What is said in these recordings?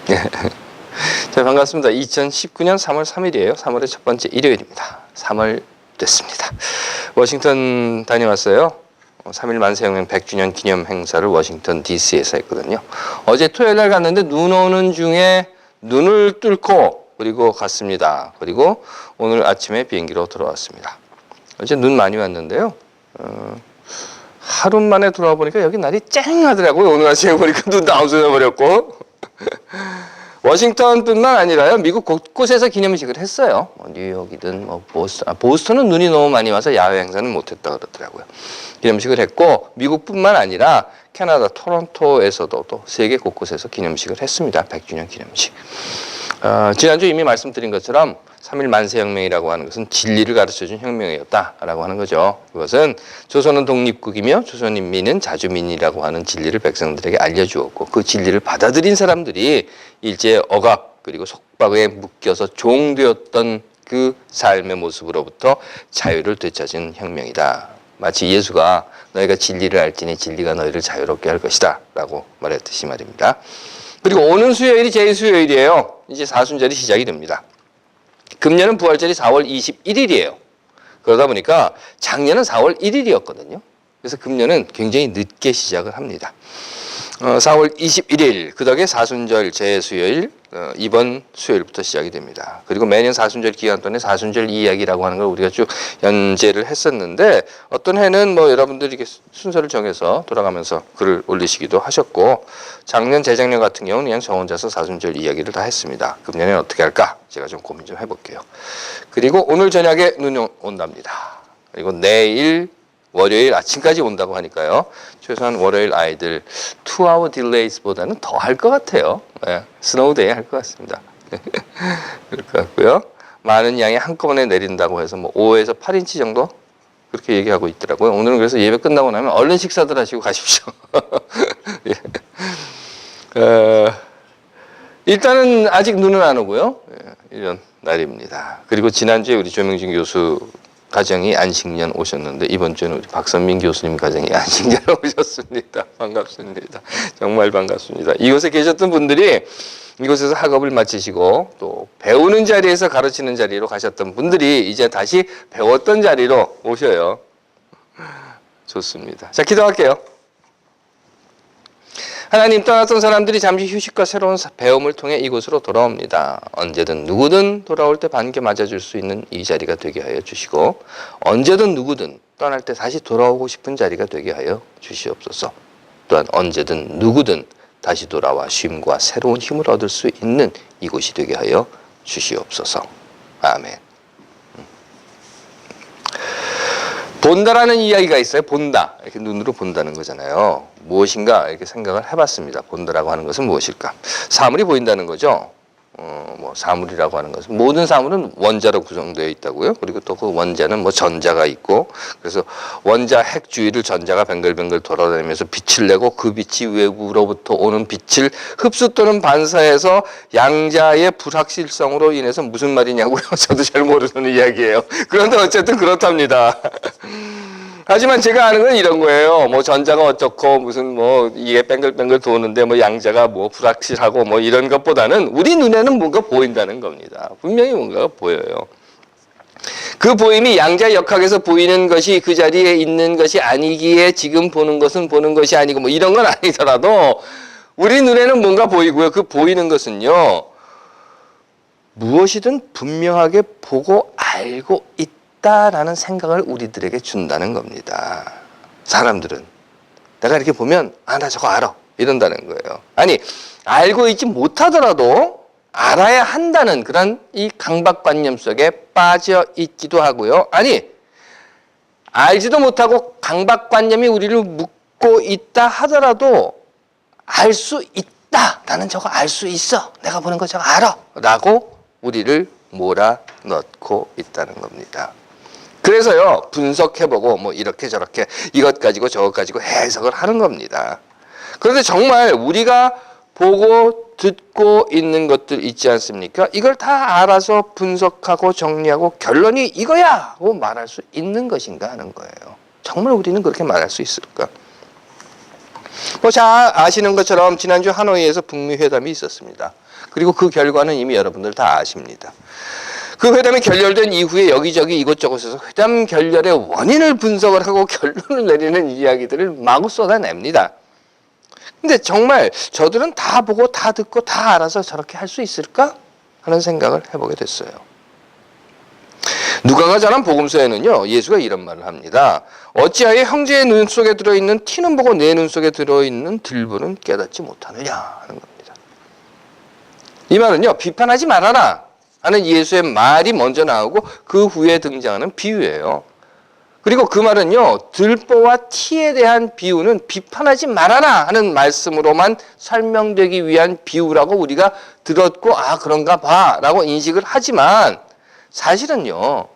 자, 반갑습니다. 2019년 3월 3일이에요. 3월의 첫 번째 일요일입니다. 3월 됐습니다. 워싱턴 다녀왔어요. 3일 만세혁명 100주년 기념 행사를 워싱턴 DC에서 했거든요. 어제 토요일 날 갔는데 눈 오는 중에 눈을 뚫고 그리고 갔습니다. 그리고 오늘 아침에 비행기로 돌아왔습니다. 어제 눈 많이 왔는데요. 하루 만에 돌아와 보니까 여기 날이 쨍하더라고요. 오늘 아침에 보니까 눈도 안 쏟아버렸고. 워싱턴뿐만 아니라요. 미국 곳곳에서 기념식을 했어요. 뉴욕이든 뭐 보스턴은 눈이 너무 많이 와서 야외 행사는 못했다 그러더라고요. 기념식을 했고 미국뿐만 아니라 캐나다 토론토에서도 또 세계 곳곳에서 기념식을 했습니다. 100주년 기념식. 지난주 이미 말씀드린 것처럼 3일 만세혁명이라고 하는 것은 진리를 가르쳐준 혁명이었다라고 하는 거죠. 그것은 조선은 독립국이며 조선인민은 자주민이라고 하는 진리를 백성들에게 알려주었고 그 진리를 받아들인 사람들이 일제의 억압 그리고 속박에 묶여서 종되었던 그 삶의 모습으로부터 자유를 되찾은 혁명이다. 마치 예수가 너희가 진리를 알지니 진리가 너희를 자유롭게 할 것이다 라고 말했듯이 말입니다. 그리고 오는 수요일이 제2수요일이에요. 이제 사순절이 시작이 됩니다. 금년은 부활절이 4월 21일이에요. 그러다 보니까 작년은 4월 1일이었거든요. 그래서 금년은 굉장히 늦게 시작을 합니다. 4월 21일 그 덕에 사순절 제2수요일 이번 수요일부터 시작이 됩니다. 그리고 매년 사순절 기간 동안에 사순절 이야기라고 하는 걸 우리가 쭉 연재를 했었는데 어떤 해는 뭐 여러분들이 이렇게 순서를 정해서 돌아가면서 글을 올리시기도 하셨고 작년 재작년 같은 경우는 그냥 저 혼자서 사순절 이야기를 다 했습니다. 금년에는 어떻게 할까? 제가 좀 고민 좀 해볼게요. 그리고 오늘 저녁에 눈이 온답니다. 그리고 내일 월요일 아침까지 온다고 하니까요. 최소한 월요일 아이들 2hour delays보다는 더 할 것 같아요. 네, 스노우데이 할 것 같습니다. 그럴 것 같고요. 많은 양이 한꺼번에 내린다고 해서 뭐 5에서 8인치 정도 그렇게 얘기하고 있더라고요. 오늘은 그래서 예배 끝나고 나면 얼른 식사들 하시고 가십시오. 예. 일단은 아직 눈은 안 오고요. 이런 날입니다. 그리고 지난주에 우리 조명진 교수 가정이 안식년 오셨는데 이번 주에는 우리 박선민 교수님 가정이 안식년 오셨습니다. 반갑습니다. 정말 반갑습니다. 이곳에 계셨던 분들이 이곳에서 학업을 마치시고 또 배우는 자리에서 가르치는 자리로 가셨던 분들이 이제 다시 배웠던 자리로 오셔요. 좋습니다. 자, 기도할게요. 하나님, 떠났던 사람들이 잠시 휴식과 새로운 배움을 통해 이곳으로 돌아옵니다. 언제든 누구든 돌아올 때 반겨 맞아줄 수 있는 이 자리가 되게 하여 주시고 언제든 누구든 떠날 때 다시 돌아오고 싶은 자리가 되게 하여 주시옵소서. 또한 언제든 누구든 다시 돌아와 쉼과 새로운 힘을 얻을 수 있는 이곳이 되게 하여 주시옵소서. 아멘. 본다라는 이야기가 있어요. 본다. 이렇게 눈으로 본다는 거잖아요. 무엇인가 이렇게 생각을 해봤습니다. 본다라고 하는 것은 무엇일까? 사물이 보인다는 거죠. 뭐 사물이라고 하는 것은 모든 사물은 원자로 구성되어 있다고요. 그리고 또 그 원자는 뭐 전자가 있고 그래서 원자 핵 주위를 전자가 뱅글뱅글 돌아다니면서 빛을 내고 그 빛이 외부로부터 오는 빛을 흡수 또는 반사해서 양자의 불확실성으로 인해서 무슨 말이냐고요. 저도 잘 모르는 이야기예요. 그런데 어쨌든 그렇답니다. 하지만 제가 아는 건 이런 거예요. 뭐 전자가 어쩌고 무슨 뭐 이게 뱅글뱅글 도는데 뭐 양자가 뭐 불확실하고 뭐 이런 것보다는 우리 눈에는 뭔가 보인다는 겁니다. 분명히 뭔가가 보여요. 그 보임이 양자 역학에서 보이는 것이 그 자리에 있는 것이 아니기에 지금 보는 것은 보는 것이 아니고 뭐 이런 건 아니더라도 우리 눈에는 뭔가 보이고요. 그 보이는 것은요. 무엇이든 분명하게 보고 알고 있다라는 생각을 우리들에게 준다는 겁니다. 사람들은 내가 이렇게 보면 나 저거 알아 이런다는 거예요. 아니 알고 있지 못하더라도 알아야 한다는 그런 이 강박관념 속에 빠져 있기도 하고요. 아니 알지도 못하고 강박관념이 우리를 묶고 있다 하더라도 알 수 있다. 나는 저거 알 수 있어. 내가 보는 거 저거 알아. 라고 우리를 몰아넣고 있다는 겁니다. 그래서요 분석해보고 뭐 이렇게 저렇게 이것 가지고 저것 가지고 해석을 하는 겁니다. 그런데 정말 우리가 보고 듣고 있는 것들 있지 않습니까? 이걸 다 알아서 분석하고 정리하고 결론이 이거야 하고 말할 수 있는 것인가 하는 거예요. 정말 우리는 그렇게 말할 수 있을까? 뭐 잘 아시는 것처럼 지난주 하노이에서 북미 회담이 있었습니다. 그리고 그 결과는 이미 여러분들 다 아십니다. 그 회담이 결렬된 이후에 여기저기 이곳저곳에서 회담 결렬의 원인을 분석을 하고 결론을 내리는 이야기들을 마구 쏟아냅니다. 근데 정말 저들은 다 보고 다 듣고 다 알아서 저렇게 할 수 있을까? 하는 생각을 해보게 됐어요. 누가가 전한 복음서에는요, 예수가 이런 말을 합니다. 어찌하여 형제의 눈 속에 들어있는 티는 보고 내 눈 속에 들어있는 들보는 깨닫지 못하느냐 하는 겁니다. 이 말은요, 비판하지 말아라 하는 예수의 말이 먼저 나오고 그 후에 등장하는 비유예요. 그리고 그 말은요, 들보와 티에 대한 비유는 비판하지 말아라 하는 말씀으로만 설명되기 위한 비유라고 우리가 들었고, 아, 그런가 봐 라고 인식을 하지만, 사실은요,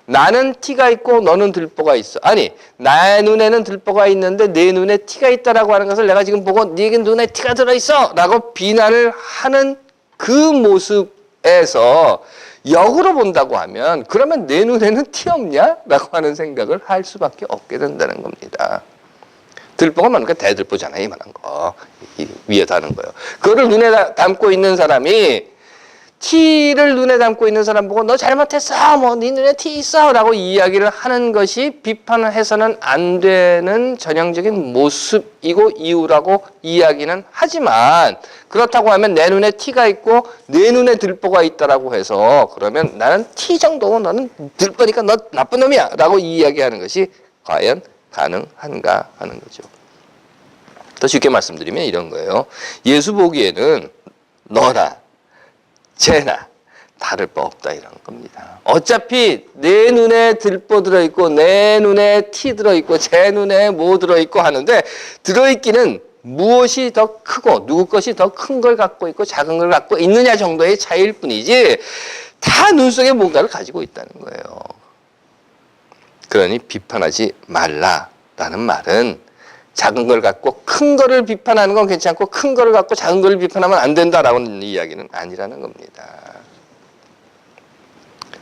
나는 티가 있고 너는 들보가 있어. 아니, 나의 눈에는 들보가 있는데 내 눈에 티가 있다라고 하는 것을 내가 지금 보고 네 눈에 티가 들어있어 라고 비난을 하는 그 모습에서 역으로 본다고 하면 그러면 내 눈에는 티 없냐? 라고 하는 생각을 할 수밖에 없게 된다는 겁니다. 들보가 많으니까 대들보잖아요. 이만한 거. 이 위에 다는 거예요. 그거를 눈에 담고 있는 사람이 티를 눈에 담고 있는 사람 보고 너 잘못했어. 뭐 네 눈에 티 있어. 라고 이야기를 하는 것이 비판을 해서는 안 되는 전형적인 모습이고 이유라고 이야기는 하지만 그렇다고 하면 내 눈에 티가 있고 내 눈에 들보가 있다라고 해서 그러면 나는 티 정도고 너는 들보니까 너 나쁜 놈이야. 라고 이야기하는 것이 과연 가능한가 하는 거죠. 더 쉽게 말씀드리면 이런 거예요. 예수 보기에는 너나 쟤나 다를 바 없다 이런 겁니다. 어차피 내 눈에 들보 들어있고 내 눈에 티 들어있고 제 눈에 뭐 들어있고 하는데 들어있기는 무엇이 더 크고 누구 것이 더 큰 걸 갖고 있고 작은 걸 갖고 있느냐 정도의 차이일 뿐이지 다 눈 속에 뭔가를 가지고 있다는 거예요. 그러니 비판하지 말라라는 말은 작은 걸 갖고 큰 거를 비판하는 건 괜찮고 큰 거를 갖고 작은 걸 비판하면 안 된다라는 이야기는 아니라는 겁니다.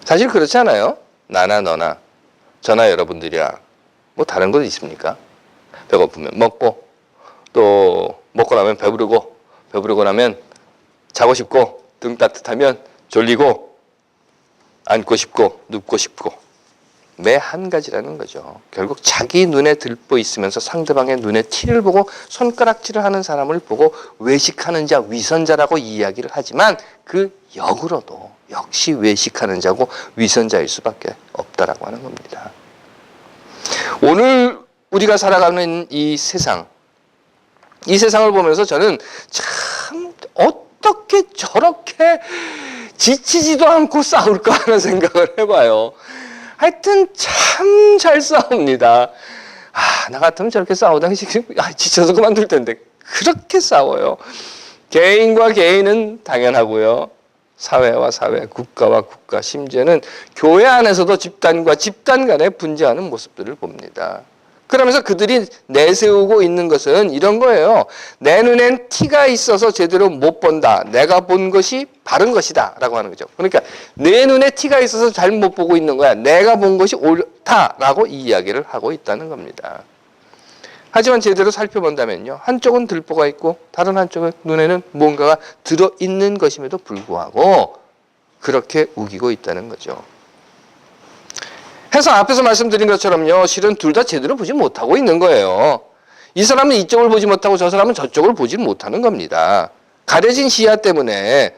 사실 그렇지 않아요? 나나 너나 저나 여러분들이야 뭐 다른 거 있습니까? 배고프면 먹고 또 먹고 나면 배부르고 배부르고 나면 자고 싶고 등 따뜻하면 졸리고 앉고 싶고 눕고 싶고 매 한 가지라는 거죠. 결국 자기 눈에 들보 있으면서 상대방의 눈에 티를 보고 손가락질을 하는 사람을 보고 외식하는 자, 위선자라고 이야기를 하지만 그 역으로도 역시 외식하는 자고 위선자일 수밖에 없다라고 하는 겁니다. 오늘 우리가 살아가는 이 세상을 보면서 저는 참 어떻게 저렇게 지치지도 않고 싸울까 하는 생각을 해봐요. 하여튼 참 잘 싸웁니다. 나 같으면 저렇게 싸우다가 지쳐서 그만둘 텐데 그렇게 싸워요. 개인과 개인은 당연하고요. 사회와 사회, 국가와 국가, 심지어는 교회 안에서도 집단과 집단 간에 분쟁하는 모습들을 봅니다. 그러면서 그들이 내세우고 있는 것은 이런 거예요. 내 눈엔 티가 있어서 제대로 못 본다. 내가 본 것이 바른 것이다. 라고 하는 거죠. 그러니까 내 눈에 티가 있어서 잘 못 보고 있는 거야. 내가 본 것이 옳다라고 이야기를 하고 있다는 겁니다. 하지만 제대로 살펴본다면요. 한쪽은 들보가 있고 다른 한쪽은 눈에는 뭔가가 들어있는 것임에도 불구하고 그렇게 우기고 있다는 거죠. 해서 앞에서 말씀드린 것처럼요. 실은 둘 다 제대로 보지 못하고 있는 거예요. 이 사람은 이쪽을 보지 못하고 저 사람은 저쪽을 보지 못하는 겁니다. 가려진 시야 때문에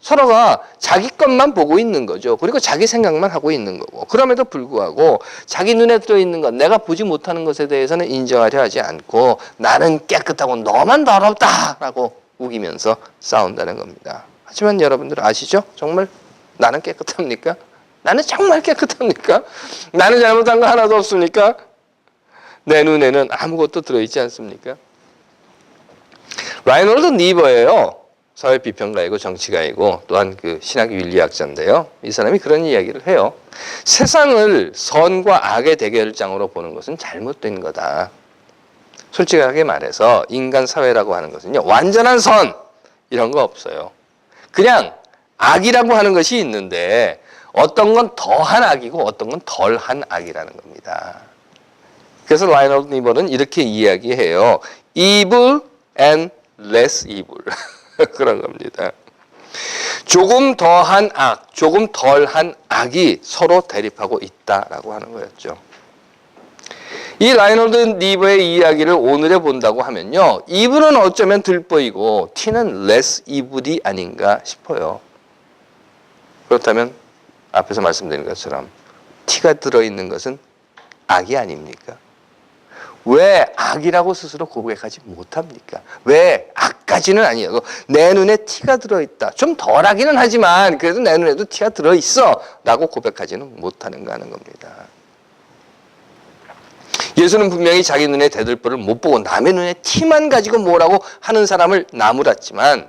서로가 자기 것만 보고 있는 거죠. 그리고 자기 생각만 하고 있는 거고. 그럼에도 불구하고 자기 눈에 들어있는 것, 내가 보지 못하는 것에 대해서는 인정하려 하지 않고 나는 깨끗하고 너만 더럽다라고 우기면서 싸운다는 겁니다. 하지만 여러분들 아시죠? 정말 나는 깨끗합니까? 나는 정말 깨끗합니까? 나는 잘못한 거 하나도 없습니까? 내 눈에는 아무것도 들어있지 않습니까? 라이놀드 니버예요. 사회비평가이고 정치가이고 또한 그 신학 윤리학자인데요. 이 사람이 그런 이야기를 해요. 세상을 선과 악의 대결장으로 보는 것은 잘못된 거다. 솔직하게 말해서 인간 사회라고 하는 것은요. 완전한 선 이런 거 없어요. 그냥 악이라고 하는 것이 있는데 어떤 건 더한 악이고 어떤 건 덜한 악이라는 겁니다. 그래서 라이놀드 니버는 이렇게 이야기해요. evil and less evil. 그런 겁니다. 조금 더한 악, 조금 덜한 악이 서로 대립하고 있다라고 하는 거였죠. 이 라이놀드 니버의 이야기를 오늘에 본다고 하면요, 이불은 어쩌면 들보이고 티는 less 이불이 아닌가 싶어요. 그렇다면 앞에서 말씀드린 것처럼 티가 들어있는 것은 악이 아닙니까? 왜 악이라고 스스로 고백하지 못합니까? 왜 악까지는 아니고 내 눈에 티가 들어있다. 좀 덜하기는 하지만 그래도 내 눈에도 티가 들어있어 라고 고백하지는 못하는가 하는 겁니다. 예수는 분명히 자기 눈에 대들보를 못 보고 남의 눈에 티만 가지고 뭐라고 하는 사람을 나무랐지만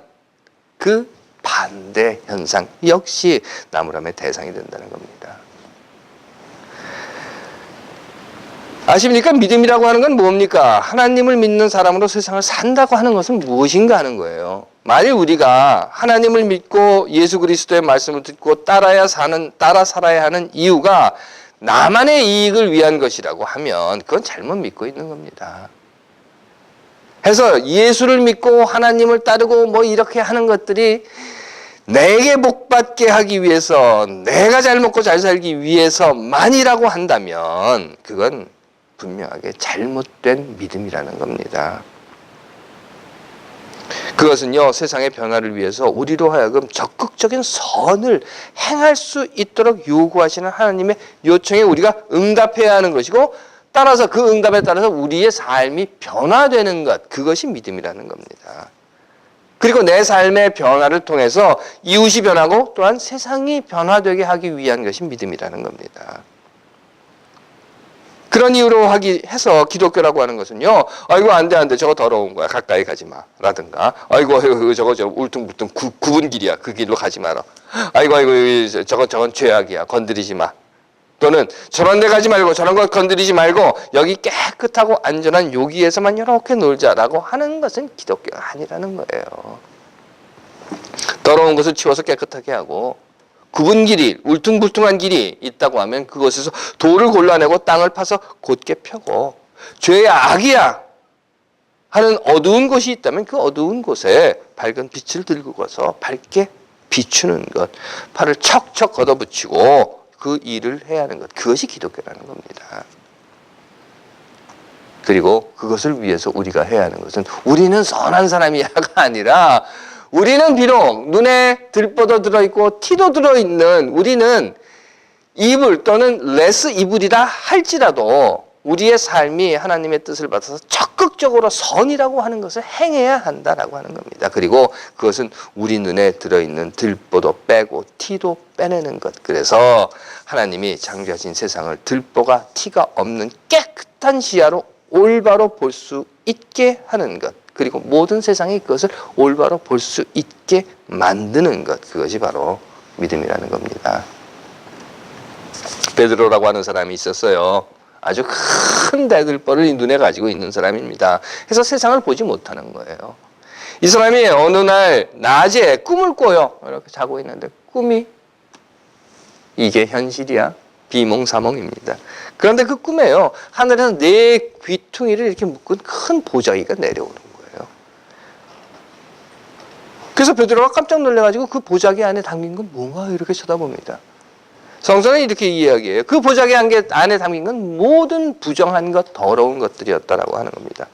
그 반대 현상 역시 나무람의 대상이 된다는 겁니다. 아십니까? 믿음이라고 하는 건 뭡니까? 하나님을 믿는 사람으로 세상을 산다고 하는 것은 무엇인가 하는 거예요. 만일 우리가 하나님을 믿고 예수 그리스도의 말씀을 듣고 따라 살아야 하는 이유가 나만의 이익을 위한 것이라고 하면 그건 잘못 믿고 있는 겁니다. 해서 예수를 믿고 하나님을 따르고 뭐 이렇게 하는 것들이 내게 복받게 하기 위해서, 내가 잘 먹고 잘 살기 위해서만이라고 한다면 그건 분명하게 잘못된 믿음이라는 겁니다. 그것은요, 세상의 변화를 위해서 우리로 하여금 적극적인 선을 행할 수 있도록 요구하시는 하나님의 요청에 우리가 응답해야 하는 것이고, 따라서 그 응답에 따라서 우리의 삶이 변화되는 것, 그것이 믿음이라는 겁니다. 그리고 내 삶의 변화를 통해서 이웃이 변하고 또한 세상이 변화되게 하기 위한 것이 믿음이라는 겁니다. 그런 이유로 해서 기독교라고 하는 것은요, 아이고, 안 돼, 저거 더러운 거야. 가까이 가지 마. 라든가, 아이고, 저거 울퉁불퉁 굽은 길이야. 그 길로 가지 마라. 아이고, 저건 죄악이야. 건드리지 마. 또는 저런 데 가지 말고 저런 거 건드리지 말고 여기 깨끗하고 안전한 여기에서만 이렇게 놀자라고 하는 것은 기독교가 아니라는 거예요. 더러운 것을 치워서 깨끗하게 하고 굽은 길이, 울퉁불퉁한 길이 있다고 하면 그것에서 돌을 골라내고 땅을 파서 곧게 펴고 죄의 악이야 하는 어두운 곳이 있다면 그 어두운 곳에 밝은 빛을 들고 가서 밝게 비추는 것, 팔을 척척 걷어붙이고 그 일을 해야 하는 것, 그것이 기독교라는 겁니다. 그리고 그것을 위해서 우리가 해야 하는 것은 우리는 선한 사람이야가 아니라 우리는 비록 눈에 들보도 들어있고 티도 들어있는 우리는 이불 또는 레스 이불이라 할지라도 우리의 삶이 하나님의 뜻을 받아서 적극적으로 선이라고 하는 것을 행해야 한다라고 하는 겁니다. 그리고 그것은 우리 눈에 들어있는 들보도 빼고 티도 빼내는 것. 그래서 하나님이 창조하신 세상을 들보가 티가 없는 깨끗한 시야로 올바로 볼 수 있게 하는 것. 그리고 모든 세상이 그것을 올바로 볼 수 있게 만드는 것. 그것이 바로 믿음이라는 겁니다. 베드로라고 하는 사람이 있었어요. 아주 큰 대들보를 눈에 가지고 있는 사람입니다. 그래서 세상을 보지 못하는 거예요. 이 사람이 어느 날 낮에 꿈을 꿔요. 이렇게 자고 있는데 꿈이 이게 현실이야? 비몽사몽입니다. 그런데 그 꿈에요, 하늘에서 네 귀퉁이를 이렇게 묶은 큰 보자기가 내려오는 거예요. 그래서 베드로가 깜짝 놀라가지고 그 보자기 안에 담긴 건 뭔가 이렇게 쳐다봅니다. 성서는 이렇게 이야기해요. 그 보자기 안에 담긴 건 모든 부정한 것, 더러운 것들이었다라고 하는 겁니다.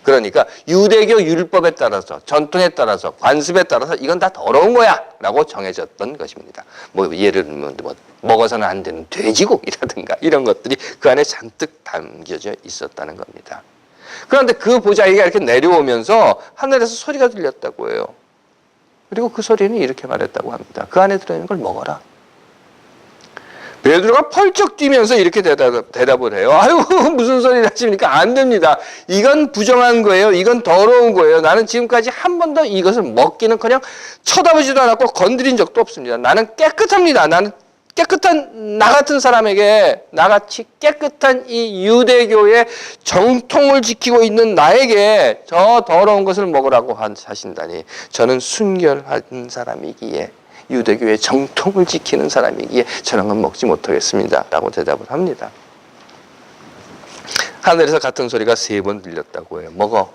그러니까 유대교 율법에 따라서, 전통에 따라서, 관습에 따라서 이건 다 더러운 거야 라고 정해졌던 것입니다. 예를 들면 먹어서는 안 되는 돼지고기라든가 이런 것들이 그 안에 잔뜩 담겨져 있었다는 겁니다. 그런데 그 보자기가 이렇게 내려오면서 하늘에서 소리가 들렸다고 해요. 그리고 그 소리는 이렇게 말했다고 합니다. 그 안에 들어있는 걸 먹어라. 베드로가 펄쩍 뛰면서 이렇게 대답을 해요. 아유, 무슨 소리를 하십니까? 안 됩니다. 이건 부정한 거예요. 이건 더러운 거예요. 나는 지금까지 한 번도 이것을 먹기는커녕 쳐다보지도 않았고 건드린 적도 없습니다. 나는 깨끗합니다. 나는 깨끗한 나 같은 사람에게, 나같이 깨끗한 이 유대교의 정통을 지키고 있는 나에게 저 더러운 것을 먹으라고 하신다니, 저는 순결한 사람이기에, 유대교의 정통을 지키는 사람이기에 저런 건 먹지 못하겠습니다 라고 대답을 합니다. 하늘에서 같은 소리가 3번 들렸다고 해요. 먹어.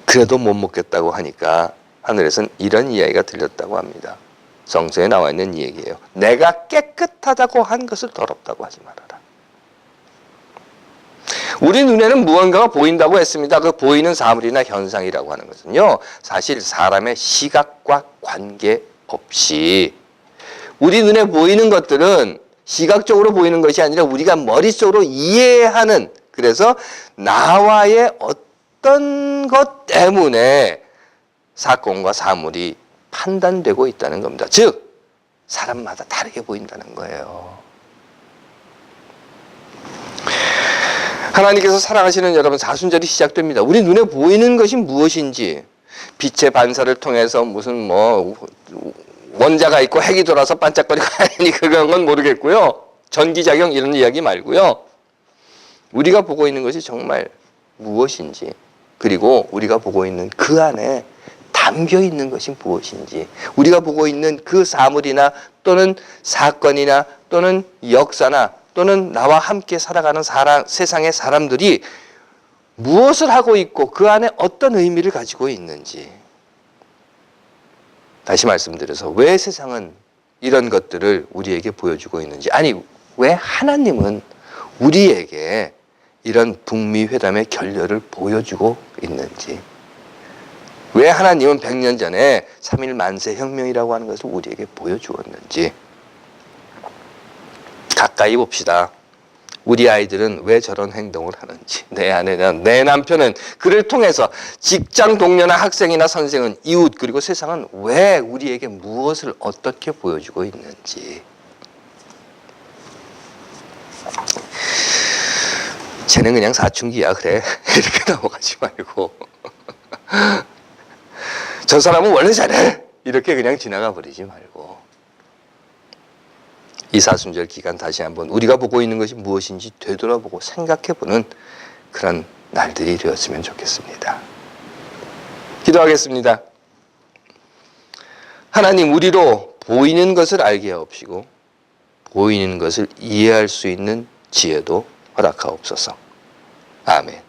그래도 못 먹겠다고 하니까 하늘에선 이런 이야기가 들렸다고 합니다. 성서에 나와 있는 이야기예요. 내가 깨끗하다고 한 것을 더럽다고 하지 말아라. 우리 눈에는 무언가가 보인다고 했습니다. 그 보이는 사물이나 현상이라고 하는 것은요, 사실 사람의 시각과 관계없이 우리 눈에 보이는 것들은 시각적으로 보이는 것이 아니라 우리가 머릿속으로 이해하는, 그래서 나와의 어떤 것 때문에 사건과 사물이 판단되고 있다는 겁니다. 즉, 사람마다 다르게 보인다는 거예요. 하나님께서 사랑하시는 여러분, 사순절이 시작됩니다. 우리 눈에 보이는 것이 무엇인지, 빛의 반사를 통해서 무슨 원자가 있고 핵이 돌아서 반짝거리고 하니 그런 건 모르겠고요. 전기작용 이런 이야기 말고요. 우리가 보고 있는 것이 정말 무엇인지, 그리고 우리가 보고 있는 그 안에 담겨 있는 것이 무엇인지, 우리가 보고 있는 그 사물이나 또는 사건이나 또는 역사나 또는 나와 함께 살아가는 세상의 사람들이 무엇을 하고 있고 그 안에 어떤 의미를 가지고 있는지. 다시 말씀드려서 왜 세상은 이런 것들을 우리에게 보여주고 있는지, 아니 왜 하나님은 우리에게 이런 북미 회담의 결렬을 보여주고 있는지, 왜 하나님은 100년 전에 3.1 만세 혁명이라고 하는 것을 우리에게 보여주었는지 가까이 봅시다. 우리 아이들은 왜 저런 행동을 하는지, 내 아내나 내 남편은 그를 통해서, 직장 동료나 학생이나 선생은, 이웃, 그리고 세상은 왜 우리에게 무엇을 어떻게 보여주고 있는지. 쟤는 그냥 사춘기야 그래 이렇게 넘어가지 말고 저 사람은 원래 잘해 이렇게 그냥 지나가 버리지 말고, 이 사순절 기간 다시 한번 우리가 보고 있는 것이 무엇인지 되돌아보고 생각해보는 그런 날들이 되었으면 좋겠습니다. 기도하겠습니다. 하나님, 우리로 보이는 것을 알게 하옵시고 보이는 것을 이해할 수 있는 지혜도 허락하옵소서. 아멘.